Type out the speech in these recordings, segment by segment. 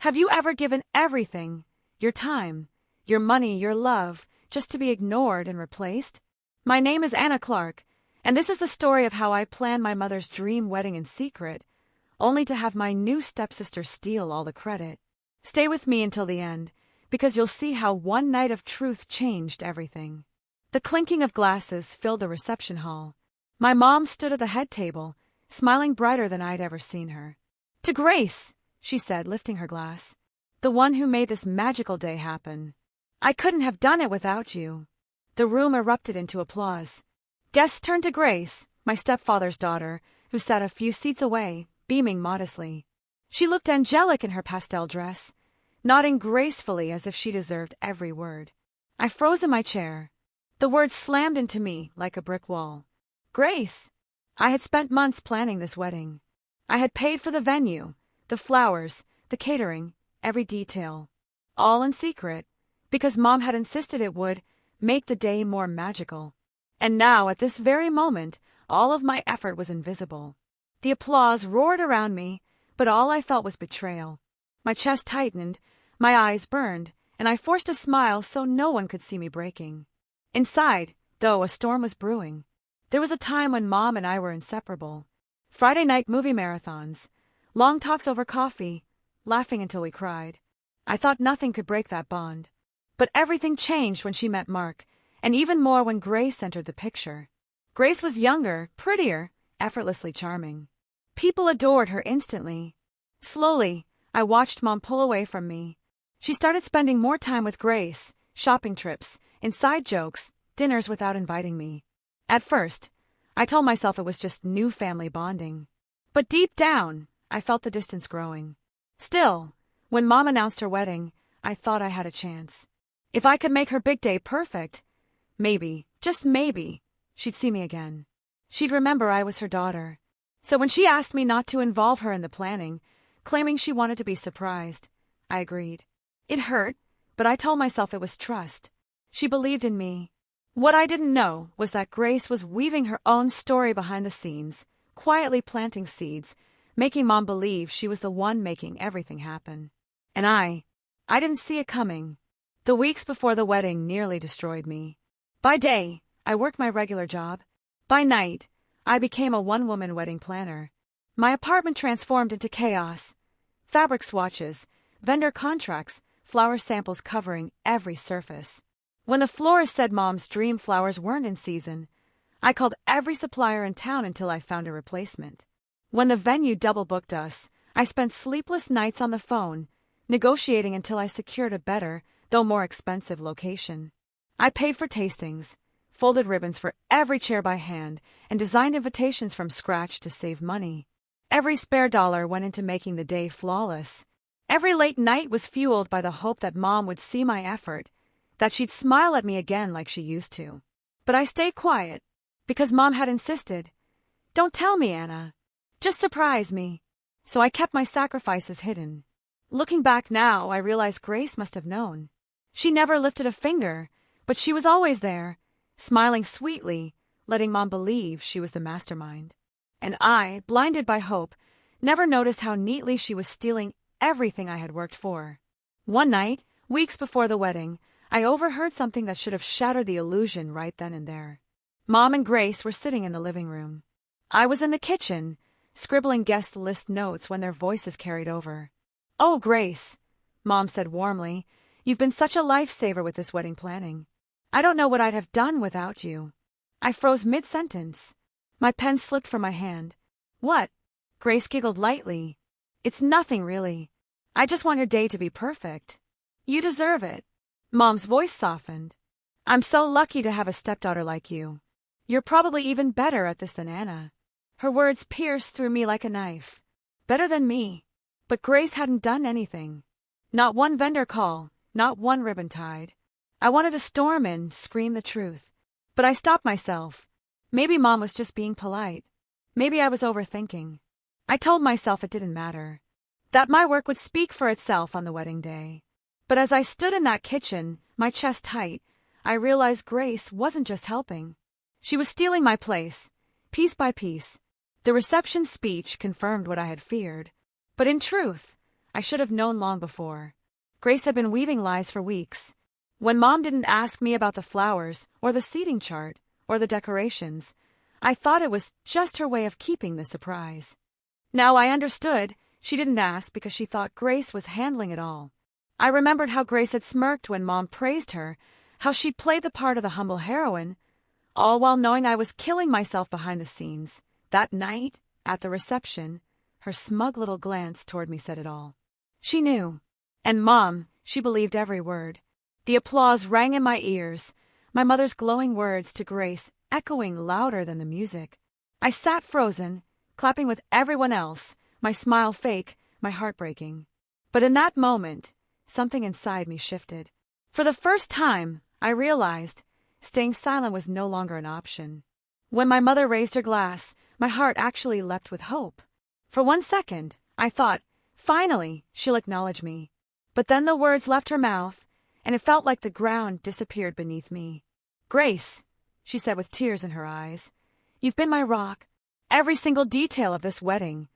Have you ever given everything, your time, your money, your love, just to be ignored and replaced? My name is Anna Clark, and this is the story of how I planned my mother's dream wedding in secret, only to have my new stepsister steal all the credit. Stay with me until the end, because you'll see how one night of truth changed everything. The clinking of glasses filled the reception hall. My mom stood at the head table, smiling brighter than I'd ever seen her. "To Grace," she said, lifting her glass. "The one who made this magical day happen. I couldn't have done it without you." The room erupted into applause. Guests turned to Grace, my stepfather's daughter, who sat a few seats away, beaming modestly. She looked angelic in her pastel dress, nodding gracefully as if she deserved every word. I froze in my chair. The words slammed into me like a brick wall. Grace! I had spent months planning this wedding. I had paid for the venue, the flowers, the catering, every detail. All in secret, because Mom had insisted it would make the day more magical. And now, at this very moment, all of my effort was invisible. The applause roared around me, but all I felt was betrayal. My chest tightened, my eyes burned, and I forced a smile so no one could see me breaking. Inside, though, a storm was brewing. There was a time when Mom and I were inseparable. Friday night movie marathons, long talks over coffee, laughing until we cried. I thought nothing could break that bond. But everything changed when she met Mark, and even more when Grace entered the picture. Grace was younger, prettier, effortlessly charming. People adored her instantly. Slowly, I watched Mom pull away from me. She started spending more time with Grace, shopping trips, inside jokes, dinners without inviting me. At first, I told myself it was just new family bonding. But deep down, I felt the distance growing. Still, when Mom announced her wedding, I thought I had a chance. If I could make her big day perfect, maybe, just maybe, she'd see me again. She'd remember I was her daughter. So when she asked me not to involve her in the planning, claiming she wanted to be surprised, I agreed. It hurt, but I told myself it was trust. She believed in me. What I didn't know was that Grace was weaving her own story behind the scenes, quietly planting seeds, making Mom believe she was the one making everything happen. And I didn't see it coming. The weeks before the wedding nearly destroyed me. By day, I worked my regular job. By night, I became a one-woman wedding planner. My apartment transformed into chaos. Fabric swatches, vendor contracts, flower samples covering every surface. When the florist said Mom's dream flowers weren't in season, I called every supplier in town until I found a replacement. When the venue double-booked us, I spent sleepless nights on the phone, negotiating until I secured a better, though more expensive location. I paid for tastings, folded ribbons for every chair by hand, and designed invitations from scratch to save money. Every spare dollar went into making the day flawless. Every late night was fueled by the hope that Mom would see my effort, that she'd smile at me again like she used to. But I stayed quiet, because Mom had insisted. "Don't tell me, Anna. Just surprise me." So I kept my sacrifices hidden. Looking back now, I realize Grace must have known. She never lifted a finger, but she was always there, smiling sweetly, letting Mom believe she was the mastermind. And I, blinded by hope, never noticed how neatly she was stealing everything I had worked for. One night, weeks before the wedding, I overheard something that should have shattered the illusion right then and there. Mom and Grace were sitting in the living room. I was in the kitchen, scribbling guest list notes when their voices carried over. "Oh, Grace," Mom said warmly, "you've been such a lifesaver with this wedding planning. I don't know what I'd have done without you." I froze mid-sentence. My pen slipped from my hand. "What?" Grace giggled lightly. "It's nothing, really. I just want your day to be perfect. You deserve it." Mom's voice softened. "I'm so lucky to have a stepdaughter like you. You're probably even better at this than Anna." Her words pierced through me like a knife. Better than me. But Grace hadn't done anything. Not one vendor call, not one ribbon tied. I wanted to storm in, scream the truth. But I stopped myself. Maybe Mom was just being polite. Maybe I was overthinking. I told myself it didn't matter. That my work would speak for itself on the wedding day. But as I stood in that kitchen, my chest tight, I realized Grace wasn't just helping. She was stealing my place, piece by piece. The reception speech confirmed what I had feared. But in truth, I should have known long before. Grace had been weaving lies for weeks. When Mom didn't ask me about the flowers, or the seating chart, or the decorations, I thought it was just her way of keeping the surprise. Now I understood she didn't ask because she thought Grace was handling it all. I remembered how Grace had smirked when Mom praised her, how she'd played the part of the humble heroine, all while knowing I was killing myself behind the scenes. That night, at the reception, her smug little glance toward me said it all. She knew. And Mom, she believed every word. The applause rang in my ears, my mother's glowing words to Grace echoing louder than the music. I sat frozen, clapping with everyone else, my smile fake, my heart breaking. But in that moment, something inside me shifted. For the first time, I realized staying silent was no longer an option. When my mother raised her glass, my heart actually leapt with hope. For 1 second, I thought, finally, she'll acknowledge me. But then the words left her mouth, and it felt like the ground disappeared beneath me. "Grace," she said with tears in her eyes, "you've been my rock. Every single detail of this wedding.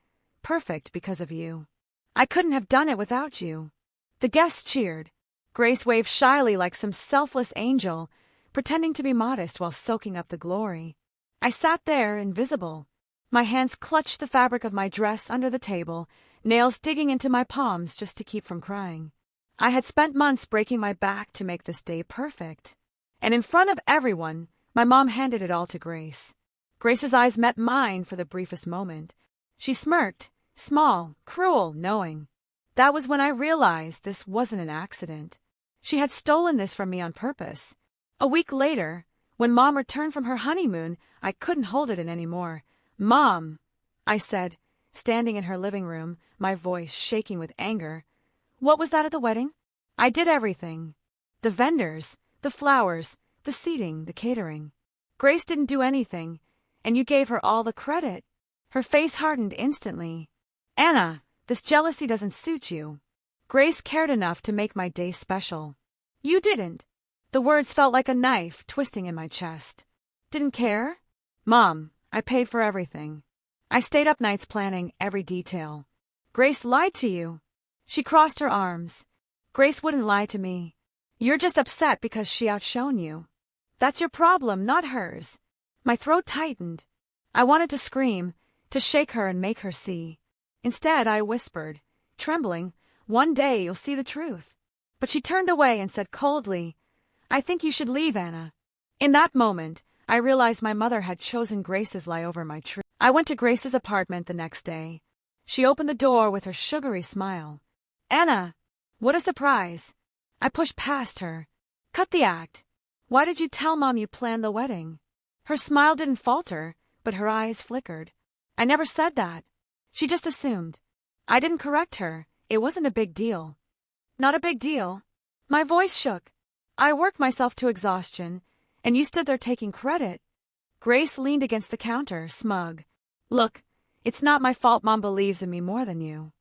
Perfect because of you. I couldn't have done it without you." The guests cheered. Grace waved shyly like some selfless angel, pretending to be modest while soaking up the glory. I sat there, invisible. My hands clutched the fabric of my dress under the table, nails digging into my palms just to keep from crying. I had spent months breaking my back to make this day perfect. And in front of everyone, my mom handed it all to Grace. Grace's eyes met mine for the briefest moment. She smirked, small, cruel, knowing. That was when I realized this wasn't an accident. She had stolen this from me on purpose. A week later, when Mom returned from her honeymoon, I couldn't hold it in anymore. "Mom," I said, standing in her living room, my voice shaking with anger. "What was that at the wedding?" "I did everything. The vendors, the flowers, the seating, the catering. Grace didn't do anything, and you gave her all the credit." Her face hardened instantly. "Anna, this jealousy doesn't suit you. Grace cared enough to make my day special. You didn't." The words felt like a knife twisting in my chest. "Didn't care?" "Mom, I paid for everything. I stayed up nights planning every detail. Grace lied to you." She crossed her arms. "Grace wouldn't lie to me. You're just upset because she outshone you. That's your problem, not hers." My throat tightened. I wanted to scream, to shake her and make her see. Instead, I whispered, trembling, "One day you'll see the truth." But she turned away and said coldly, "I think you should leave, Anna." In that moment, I realized my mother had chosen Grace's lie over my truth. I went to Grace's apartment the next day. She opened the door with her sugary smile. "Anna, what a surprise." I pushed past her. "Cut the act. Why did you tell Mom you planned the wedding?" Her smile didn't falter, but her eyes flickered. "I never said that. She just assumed." I didn't correct her. It wasn't a big deal. "Not a big deal." My voice shook. "I worked myself to exhaustion, and you stood there taking credit." Grace leaned against the counter, smug. "Look, it's not my fault Mom believes in me more than you.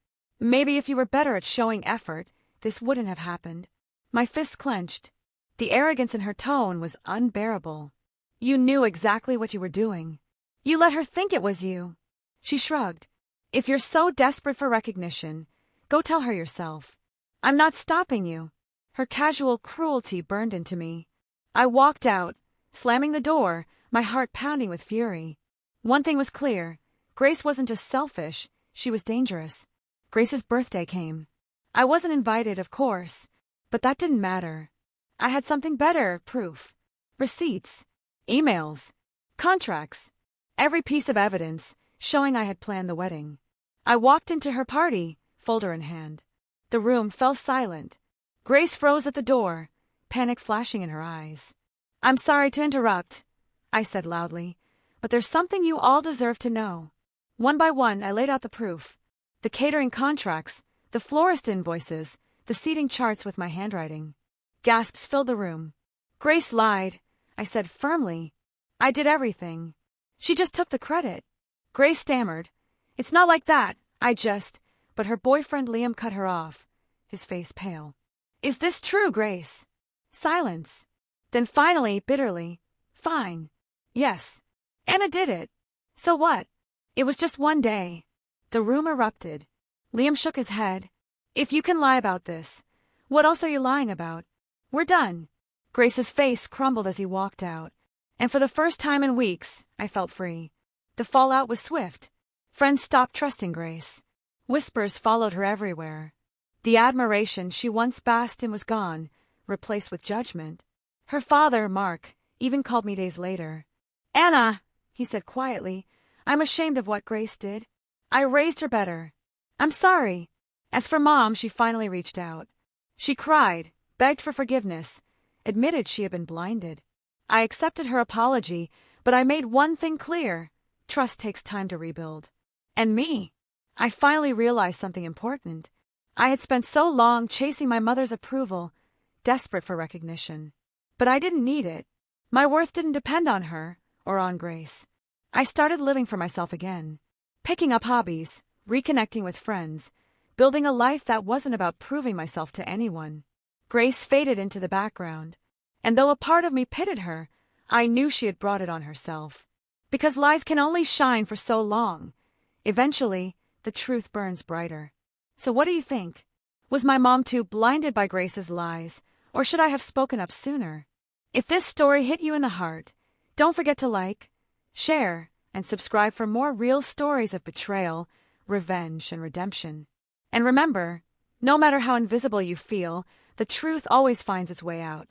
Maybe if you were better at showing effort, this wouldn't have happened." My fists clenched. The arrogance in her tone was unbearable. "You knew exactly what you were doing. You let her think it was you." She shrugged. "If you're so desperate for recognition, go tell her yourself. I'm not stopping you." Her casual cruelty burned into me. I walked out, slamming the door, my heart pounding with fury. One thing was clear. Grace wasn't just selfish, she was dangerous. Grace's birthday came. I wasn't invited, of course, but that didn't matter. I had something better, proof. Receipts, emails, contracts, every piece of evidence showing I had planned the wedding. I walked into her party, folder in hand. The room fell silent. Grace froze at the door, panic flashing in her eyes. "I'm sorry to interrupt," I said loudly, "but there's something you all deserve to know." One by one, I laid out the proof. The catering contracts, the florist invoices, the seating charts with my handwriting. Gasps filled the room. "Grace lied," I said firmly. "I did everything. She just took the credit." Grace stammered. "It's not like that. But her boyfriend Liam cut her off, his face pale. "Is this true, Grace?" Silence. Then finally, bitterly, "Fine. Yes. Anna did it. So what? It was just one day." The room erupted. Liam shook his head. If you can lie about this, what else are you lying about? We're done. Grace's face crumbled as he walked out, and for the first time in weeks, I felt free. The fallout was swift. Friends stopped trusting Grace. Whispers followed her everywhere. The admiration she once basked in was gone, replaced with judgment. Her father, Mark, even called me days later. "Anna," he said quietly, "I'm ashamed of what Grace did. I raised her better. I'm sorry." As for Mom, she finally reached out. She cried, begged for forgiveness, admitted she had been blinded. I accepted her apology, but I made one thing clear: trust takes time to rebuild. And me. I finally realized something important. I had spent so long chasing my mother's approval, desperate for recognition. But I didn't need it. My worth didn't depend on her or on Grace. I started living for myself again, picking up hobbies, reconnecting with friends, building a life that wasn't about proving myself to anyone. Grace faded into the background, and though a part of me pitied her, I knew she had brought it on herself. Because lies can only shine for so long. Eventually, the truth burns brighter. So what do you think? Was my mom too blinded by Grace's lies, or should I have spoken up sooner? If this story hit you in the heart, don't forget to like, share, and subscribe for more real stories of betrayal, revenge, and redemption. And remember, no matter how invisible you feel, the truth always finds its way out.